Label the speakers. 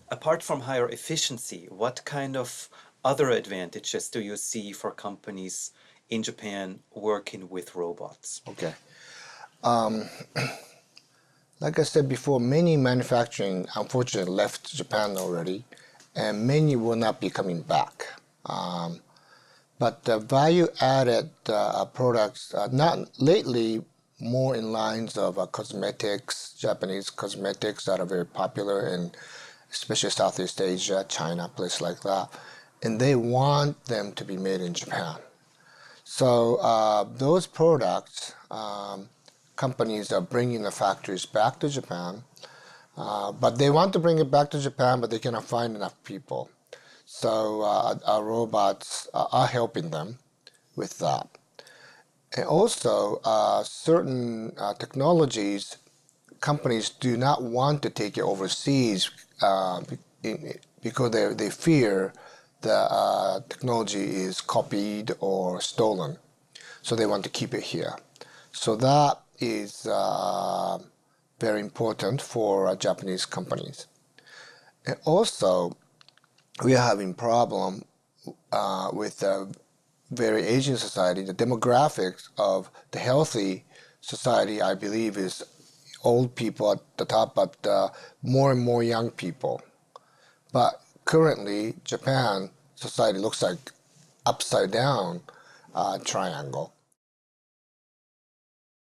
Speaker 1: Apart from higher efficiency, what kind of other advantages do you see for companies in Japan working with robots?
Speaker 2: Okay. Um, like I said before, many manufacturing unfortunately left Japan already, and many will not be coming back. But the value-added products, not lately, more in lines of cosmetics, Japanese cosmetics that are very popular in especially Southeast Asia, China, places like that, and they want them to be made in Japan. So those products, companies are bringing the factories back to Japan, but they want to bring it back to Japan, but they cannot find enough people. So our robots are helping them with that. And also, certain technologies, companies do not want to take it overseas because they fear the technology is copied or stolen. So they want to keep it here. So that is very important for Japanese companies. And also, we are having problem with the very aging society. The demographics of the healthy society, I believe, is old people at the top, but more and more young people. But currently, Japan society looks like upside down triangle.